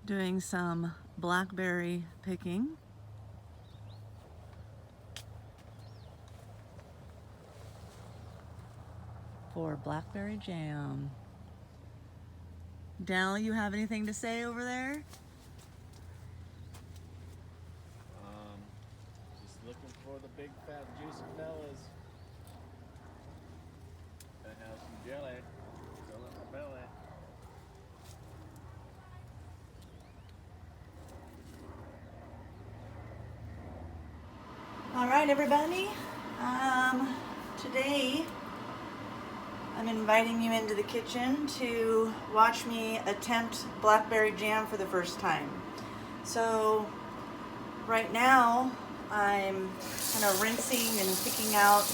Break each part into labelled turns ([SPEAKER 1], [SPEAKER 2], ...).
[SPEAKER 1] Doing some blackberry picking. For blackberry jam. Dal, you have anything to say over there?
[SPEAKER 2] Just looking for the big fat juicy fellas that have some jelly fill in my belly.
[SPEAKER 1] All right, everybody. Today I'm inviting you into the kitchen to watch me attempt blackberry jam for the first time. So right now I'm kind of rinsing and picking out,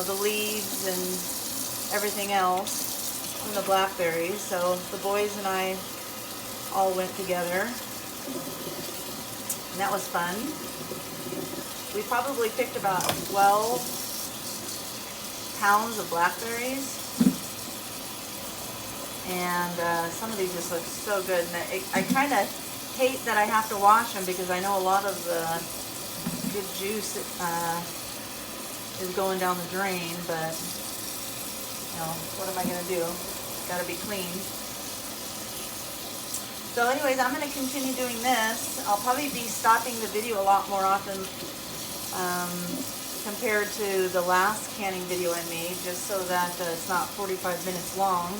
[SPEAKER 1] the leaves and everything else from the blackberries. So the boys and I all went together, and that was fun. We probably picked about 12 pounds of blackberries, and some of these just look so good. And I kind of hate that I have to wash them because I know a lot of the good juice is going down the drain, but what am I going to do? Got to be clean. So anyways, I'm going to continue doing this. I'll probably be stopping the video a lot more often compared to the last canning video I made, just so that it's not 45 minutes long,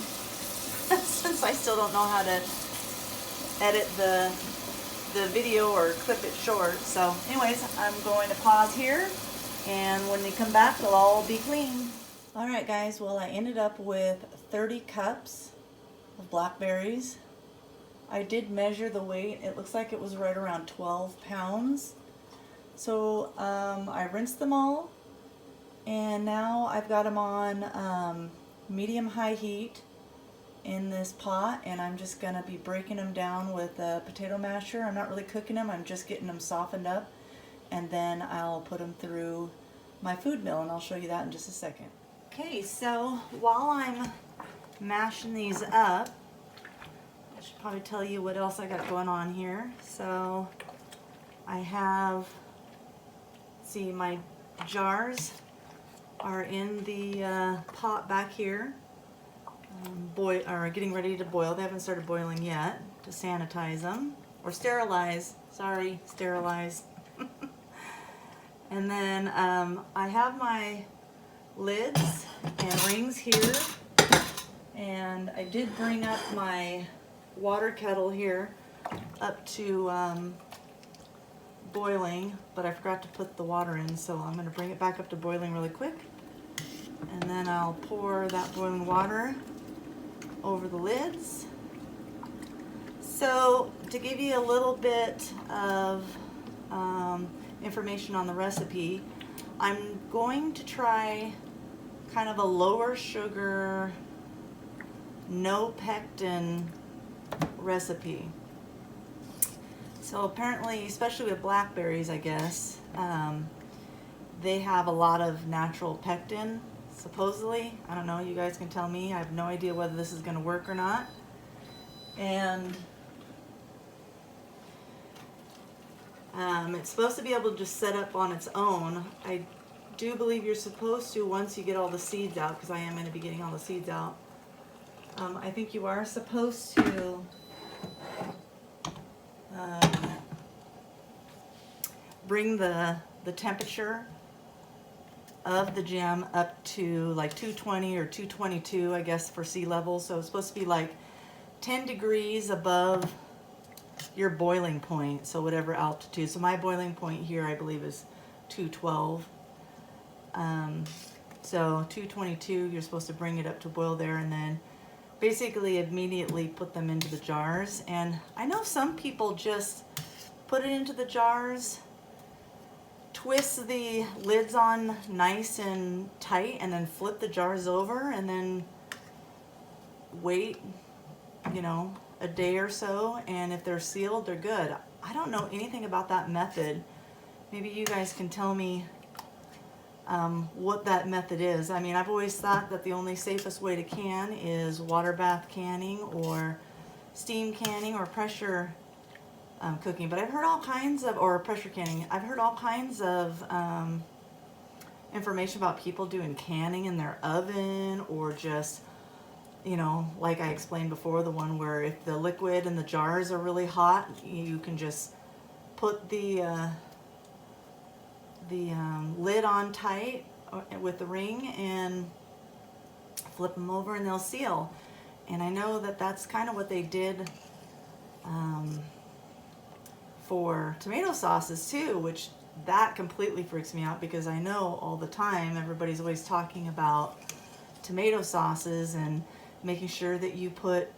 [SPEAKER 1] since I still don't know how to edit the video or clip it short. So anyways, I'm going to pause here, and when they come back, they'll all be clean. All right, guys, well, I ended up with 30 cups of blackberries. I did measure the weight. It looks like it was right around 12 pounds. So I rinsed them all, and now I've got them on medium-high heat in this pot, and I'm just going to be breaking them down with a potato masher. I'm not really cooking them, I'm just getting them softened up, and then I'll put them through my food mill, and I'll show you that in just a second. Okay, so while I'm mashing these up, I should probably tell you what else I got going on here. So I have, see, my jars are in the pot back here, getting ready to boil. They haven't started boiling yet, to sanitize them, or sterilize, sorry, sterilize. And then I have my lids and rings here, and I did bring up my water kettle here up to boiling, but I forgot to put the water in, so I'm going to bring it back up to boiling really quick, and then I'll pour that boiling water over the lids. So to give you a little bit of information on the recipe, I'm going to try kind of a lower sugar, no pectin recipe. So apparently, especially with blackberries, I guess, they have a lot of natural pectin, supposedly. I don't know, you guys can tell me. I have no idea whether this is going to work or not. And it's supposed to be able to just set up on its own. I do believe you're supposed to, once you get all the seeds out, because I am going to be getting all the seeds out, I think you are supposed to bring the temperature of the jam up to like 220 or 222, I guess, for sea level. So it's supposed to be like 10 degrees above your boiling point, so whatever altitude. So my boiling point here, I believe, is 212. So 222, you're supposed to bring it up to boil there, and then basically immediately put them into the jars. And I know some people just put it into the jars, twist the lids on nice and tight, and then flip the jars over, and then wait, a day or so, and if they're sealed, they're good. I don't know anything about that method. Maybe you guys can tell me what that method is. I mean, I've always thought that the only safest way to can is water bath canning, or steam canning or pressure cooking, but I've heard all kinds of, or pressure canning, I've heard all kinds of information about people doing canning in their oven, or just, you know, like I explained before, the one where if the liquid in the jars are really hot, you can just put the lid on tight with the ring and flip them over and they'll seal. And I know that that's kind of what they did for tomato sauces too, which that completely freaks me out, because I know all the time everybody's always talking about tomato sauces and making sure that you put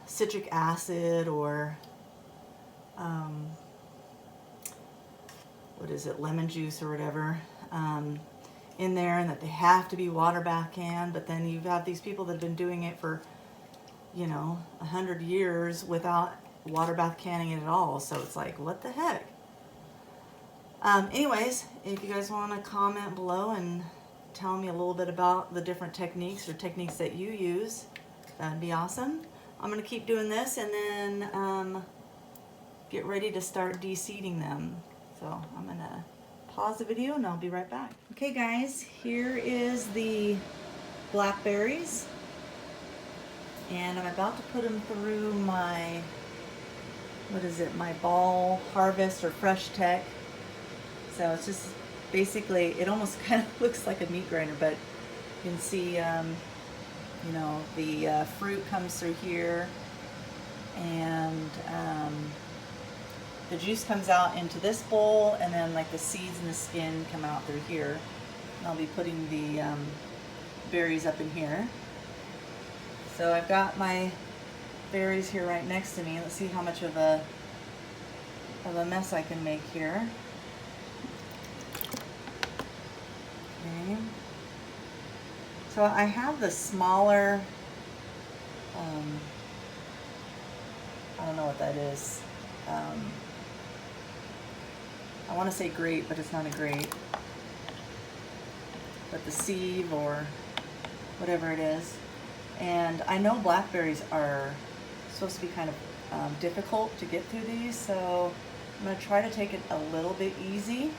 [SPEAKER 1] citric acid or what is it, lemon juice or whatever in there, and that they have to be water bath canned. But then you have these people that have been doing it for, you know, 100 years without water bath canning it at all. So it's like, what the heck? Anyways, if you guys want to comment below and tell me a little bit about the different techniques or techniques that you use, that'd be awesome. I'm going to keep doing this and then get ready to start de-seeding them. So I'm going to pause the video and I'll be right back. Okay guys, here is the blackberries, and I'm about to put them through my, what is it, my ball harvest or fresh tech. So it's just basically, it almost kind of looks like a meat grinder, but you can see, you know, the fruit comes through here, and the juice comes out into this bowl, and then like the seeds and the skin come out through here. And I'll be putting the berries up in here. So I've got my berries here right next to me. Let's see how much of a mess I can make here. Okay. So I have the smaller, I don't know what that is. I want to say grape, but it's not a grape. But the sieve or whatever it is. And I know blackberries are supposed to be kind of difficult to get through these, so I'm going to try to take it a little bit easy. You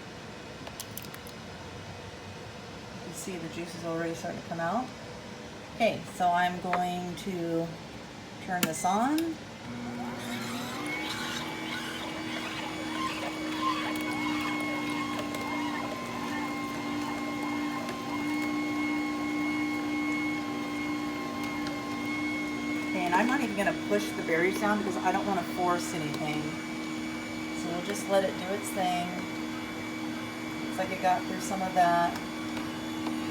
[SPEAKER 1] can see the juice is already starting to come out. Okay, so I'm going to turn this on. And I'm not even going to push the berries down because I don't want to force anything. So we'll just let it do its thing. Looks like it got through some of that.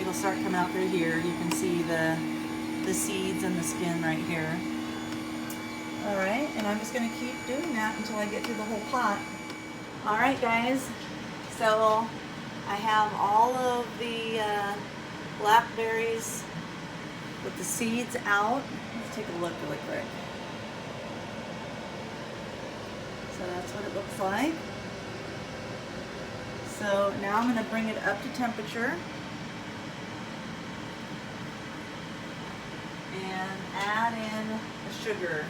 [SPEAKER 1] It'll start coming out through here. You can see the seeds and the skin right here. Alright, and I'm just going to keep doing that until I get through the whole pot. Alright guys, so I have all of the blackberries with the seeds out. Let's take a look really quick. So that's what it looks like. So now I'm going to bring it up to temperature and add in the sugar.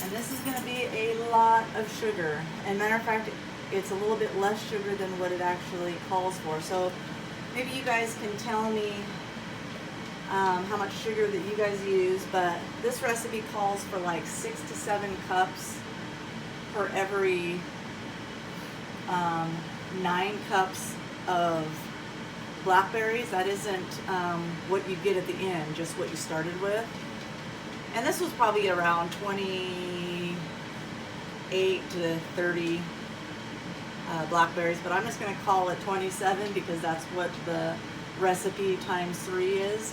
[SPEAKER 1] And this is going to be a lot of sugar. And matter of fact, it's a little bit less sugar than what it actually calls for. So maybe you guys can tell me how much sugar that you guys use, but this recipe calls for like 6 to 7 cups for every 9 cups of blackberries. That isn't what you get at the end, just what you started with. And this was probably around 28 to 30 blackberries, but I'm just going to call it 27 because that's what the recipe times 3 is.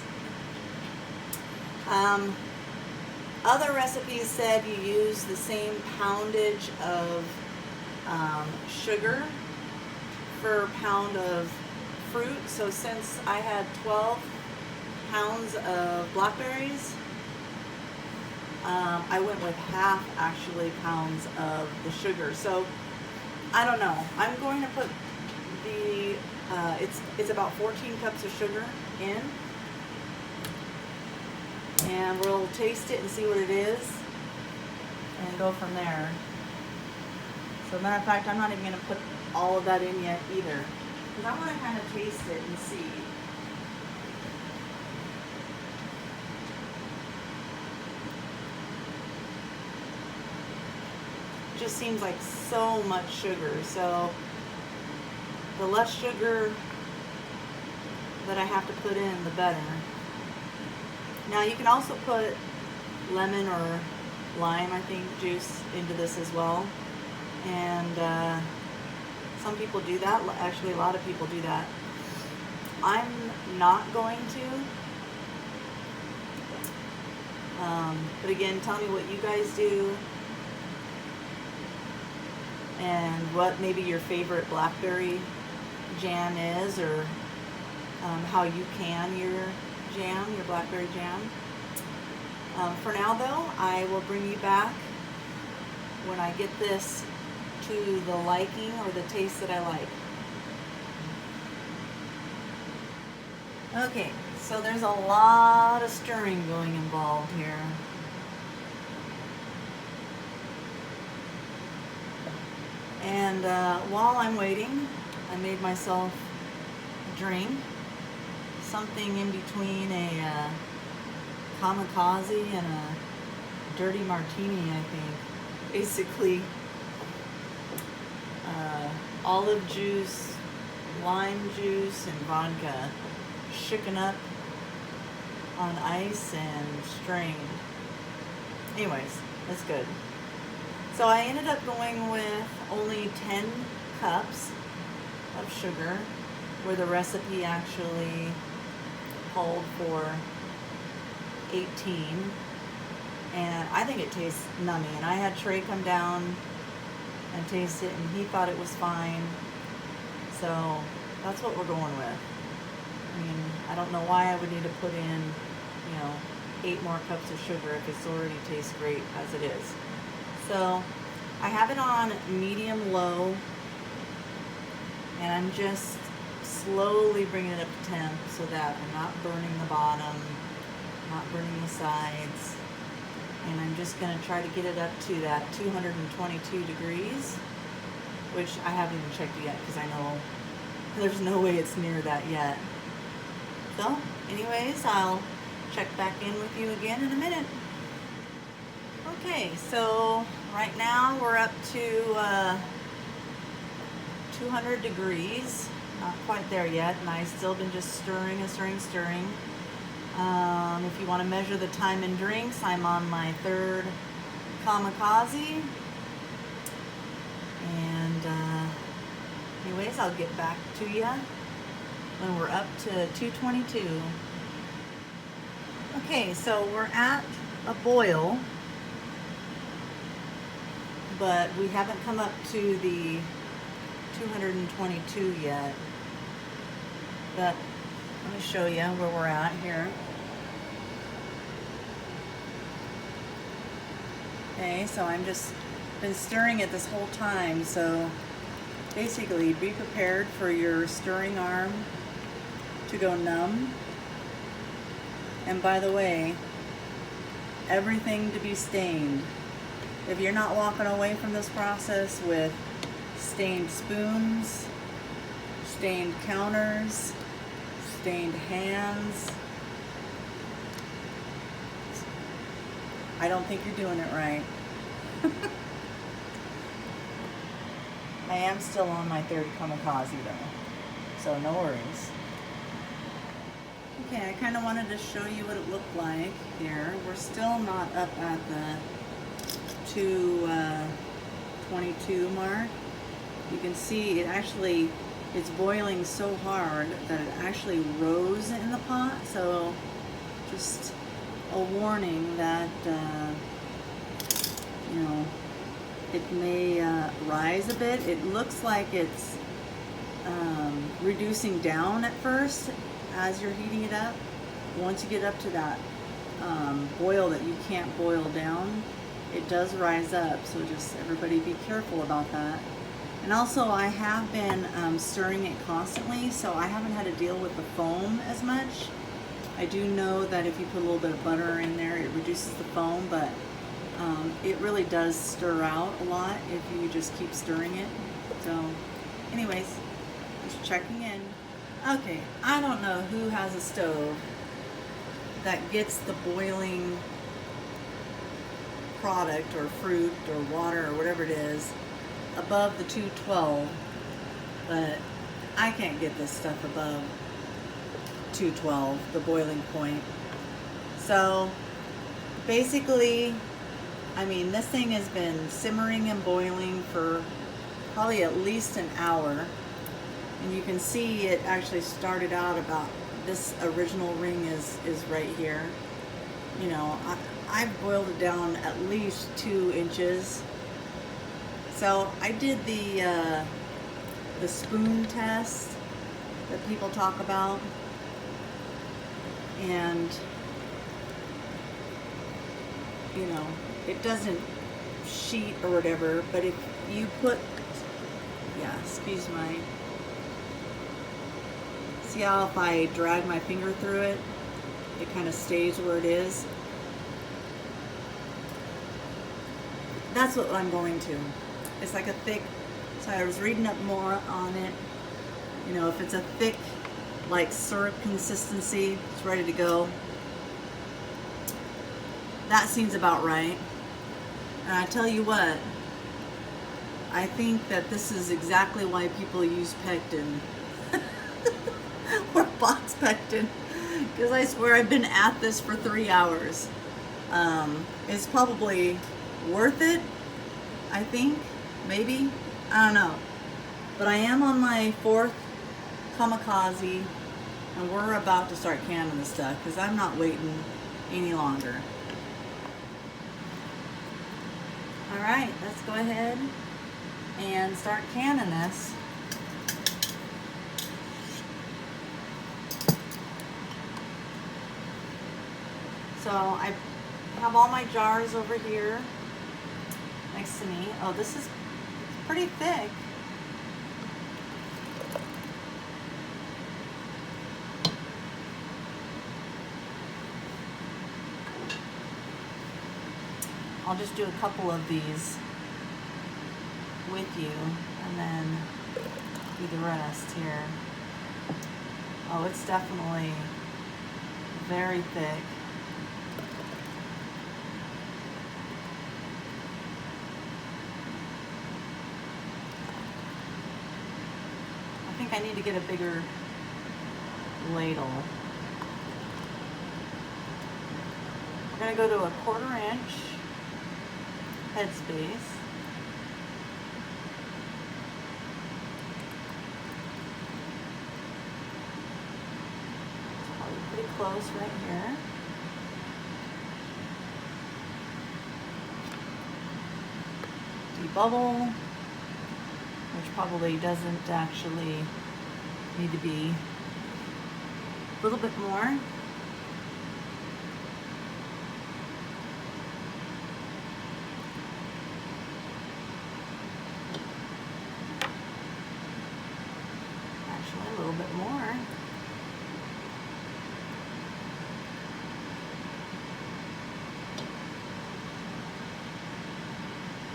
[SPEAKER 1] Other recipes said you use the same poundage of sugar per pound of fruit. So since I had 12 pounds of blackberries, I went with half actually pounds of the sugar. So I don't know. I'm going to put the it's about 14 cups of sugar in. and we'll taste it and see what it is and go from there. So matter of fact, I'm not even going to put all of that in yet either, because I want to kind of taste it and see. It just seems like so much sugar, so the less sugar that I have to put in, the better. Now you can also put lemon or lime, I think, juice into this as well. And some people do that. Actually, a lot of people do that. I'm not going to. But again, tell me what you guys do and what maybe your favorite blackberry jam is, or how you can your jam, your blackberry jam. For now though, I will bring you back when I get this to the liking or the taste that I like. Okay, so there's a lot of stirring going involved here. And while I'm waiting, I made myself a drink, something in between a kamikaze and a dirty martini, I think. Basically, olive juice, lime juice, and vodka shaken up on ice and strained. Anyways, that's good. So I ended up going with only 10 cups of sugar, where the recipe actually called for 18. And I think it tastes nummy. And I had Trey come down and taste it, and he thought it was fine. So that's what we're going with. I mean, I don't know why I would need to put in, 8 more cups of sugar if it's already tastes great as it is. So I have it on medium low, and I'm just slowly bringing it up to temp so that I'm not burning the bottom, not burning the sides. And I'm just going to try to get it up to that 222 degrees, which I haven't even checked yet because I know there's no way it's near that yet. So anyways, I'll check back in with you again in a minute. Okay, so right now we're up to 200 degrees. Not quite there yet, and I've still been just stirring and stirring. If you want to measure the time in drinks, I'm on my 3rd kamikaze. And anyways, I'll get back to you when we're up to 222. Okay, so we're at a boil, but we haven't come up to the 222 yet. But let me show you where we're at here. Okay, so I'm just been stirring it this whole time, so basically be prepared for your stirring arm to go numb. And by the way, everything to be stained. If you're not walking away from this process with stained spoons, stained counters, stained hands, I don't think you're doing it right. I am still on my 3rd kamikaze though, so no worries. Okay, I kind of wanted to show you what it looked like here. We're still not up at the 222 mark. You can see it's boiling so hard that it actually rose in the pot. So just a warning that it may rise a bit. It looks like it's reducing down at first as you're heating it up. Once you get up to that boil that you can't boil down, it does rise up. So just everybody be careful about that. And also I have been stirring it constantly, so I haven't had to deal with the foam as much. I do know that if you put a little bit of butter in there, it reduces the foam, but it really does stir out a lot if you just keep stirring it. So anyways, just checking in. Okay, I don't know who has a stove that gets the boiling product or fruit or water or whatever it is above the 212, but I can't get this stuff above 212, the boiling point. So basically, I mean, this thing has been simmering and boiling for probably at least an hour, and you can see it actually started out about, this original ring is right here. You know, I've boiled it down at least 2 inches. So I did the spoon test that people talk about, and you know, it doesn't sheet or whatever, but if you put, yeah, excuse my, see how if I drag my finger through it, it kind of stays where it is? That's what I'm going to. It's like a thick, so I was reading up more on it. You know, if it's a thick, like syrup consistency, it's ready to go. That seems about right. And I tell you what, I think that this is exactly why people use pectin. Or box pectin. Because I swear I've been at this for 3 hours. It's probably worth it, I think. Maybe. I don't know. But I am on my 4th kamikaze, and we're about to start canning this stuff because I'm not waiting any longer. Alright, let's go ahead and start canning this. So I have all my jars over here next to me. Oh, this is pretty thick. I'll just do a couple of these with you and then do the rest here. Oh, it's definitely very thick. I think I need to get a bigger ladle. We're going to go to a 1/4 inch headspace. It's probably pretty close right here. Debubble, which probably doesn't actually need to be, a little bit more. Actually, a little bit more.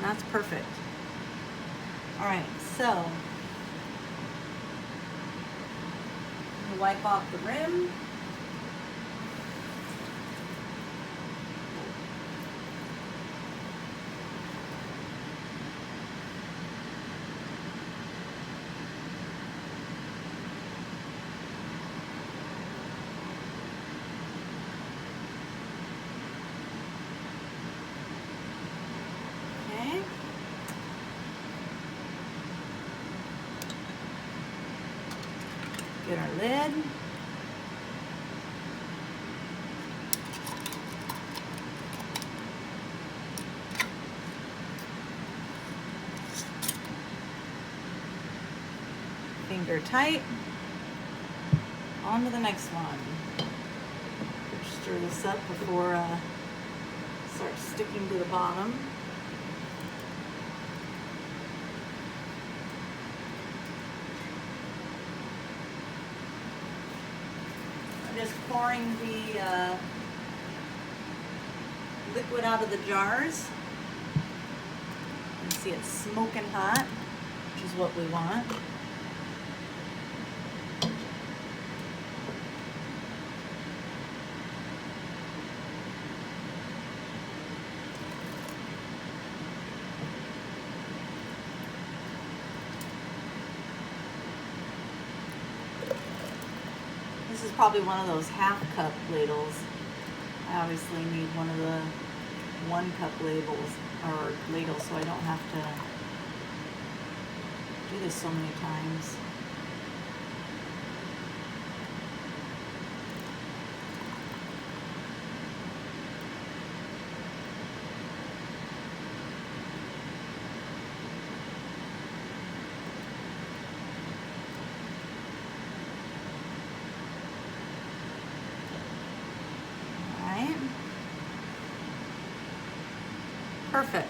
[SPEAKER 1] That's perfect. All right, so wipe off the rim. Okay. Get our lid. Finger tight. On to the next one. Stir this up before it starts sticking to the bottom. just pouring the liquid out of the jars. You can see it's smoking hot, which is what we want. This is probably one of those half-cup ladles. I obviously need one of the 1-cup ladles, so I don't have to do this so many times. Perfect.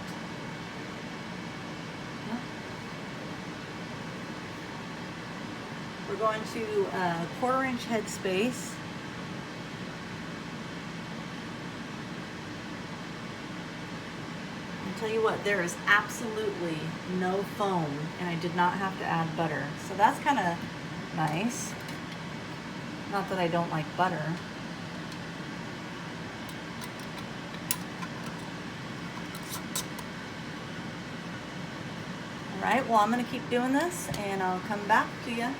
[SPEAKER 1] We're going to 1/4-inch headspace. I'll tell you what, there is absolutely no foam, and I did not have to add butter. So that's kind of nice. Not that I don't like butter. All right, well, I'm going to keep doing this, and I'll come back to you.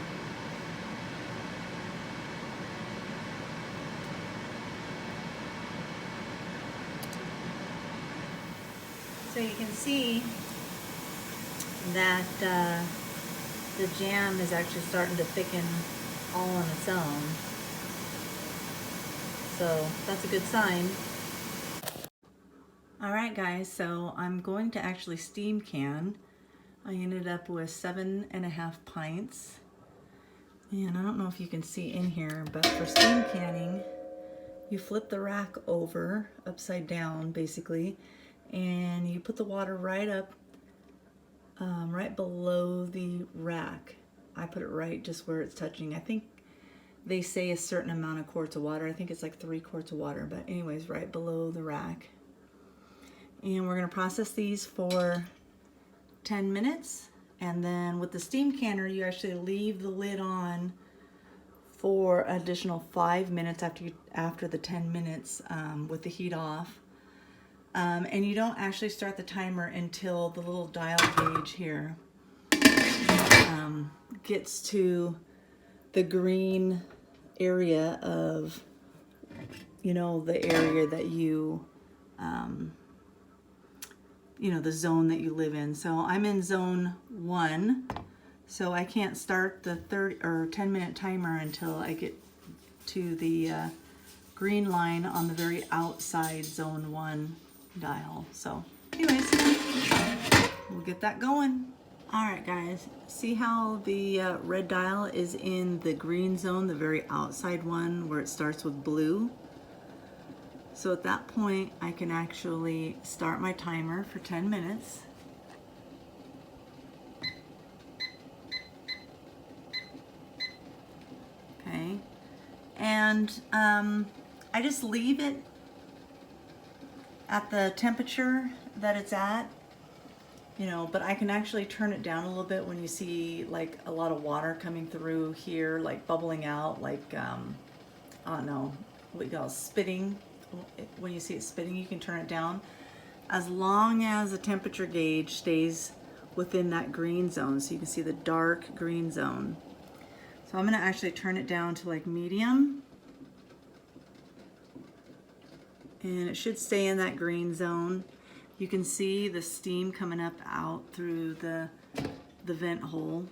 [SPEAKER 1] So you can see that the jam is actually starting to thicken all on its own. So that's a good sign. All right, guys, so I'm going to actually steam can. I ended up with 7.5 pints. And I don't know if you can see in here, but for steam canning, you flip the rack over, upside down basically, and you put the water right up, right below the rack. I put it right just where it's touching. I think they say a certain amount of quarts of water. I think it's like 3 quarts of water, but anyways, right below the rack. And we're gonna process these for 10 minutes, and then with the steam canner you actually leave the lid on for an additional 5 minutes after the 10 minutes with the heat off, and you don't actually start the timer until the little dial gauge here gets to the green area of, you know, the area that you you know, the zone that you live in. So I'm in zone 1, so I can't start the 30 or 10-minute timer until I get to the green line on the very outside zone 1 dial. So anyways, we'll get that going. All right, guys, see how the red dial is in the green zone, the very outside one where it starts with blue? So at that point, I can actually start my timer for 10 minutes. Okay, and I just leave it at the temperature that it's at, you know, but I can actually turn it down a little bit when you see like a lot of water coming through here, like bubbling out, like, I don't know, what you call spitting. When you see it spitting, you can turn it down as long as the temperature gauge stays within that green zone. So you can see the dark green zone. So I'm going to actually turn it down to like medium, and it should stay in that green zone. You can see the steam coming up out through the vent hole.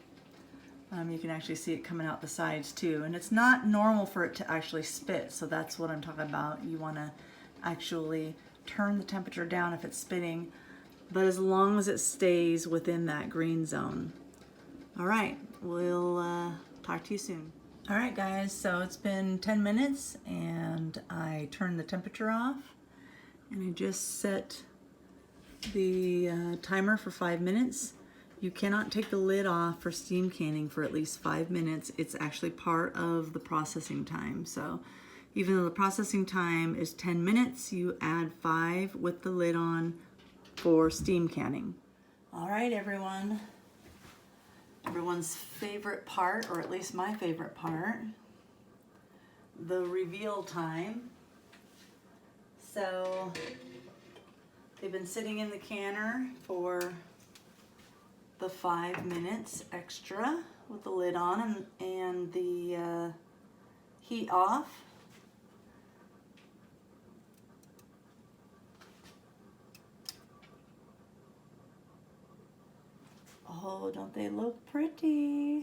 [SPEAKER 1] You can actually see it coming out the sides too, and it's not normal for it to actually spit, so that's what I'm talking about. You want to actually turn the temperature down if it's spitting, but as long as it stays within that green zone. All right, we'll talk to you soon. All right, guys, so it's been 10 minutes and I turned the temperature off, and I just set the timer for 5 minutes. You cannot take the lid off for steam canning for at least 5 minutes. It's actually part of the processing time. So Even though the processing time is 10 minutes, you add 5 with the lid on for steam canning. All right, everyone. Everyone's favorite part, or at least my favorite part, the reveal time. So they've been sitting in the canner for the 5 minutes extra with the lid on and the heat off. Oh, don't they look pretty?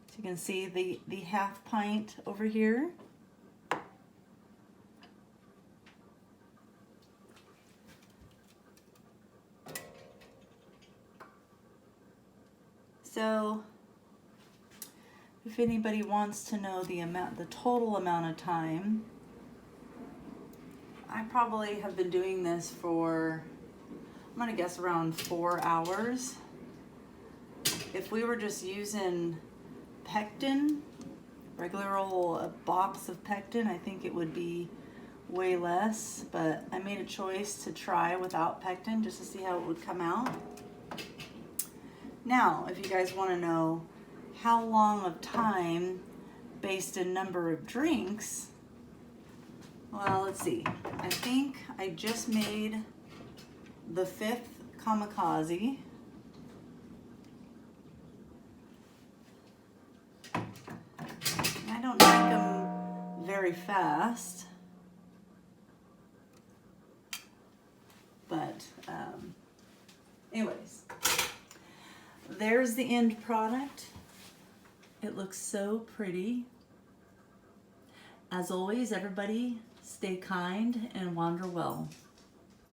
[SPEAKER 1] So you can see the half pint over here. So if anybody wants to know the total amount of time, I probably have been doing this for, I'm gonna guess around 4 hours. If we were just using pectin, regular old box of pectin, I think it would be way less, but I made a choice to try without pectin just to see how it would come out. Now, if you guys want to know how long of time based in number of drinks, well, let's see. I think I just made the 5th kamikaze. I don't make them very fast, but anyways, there's the end product. It looks so pretty. As always, everybody, stay kind and wander well.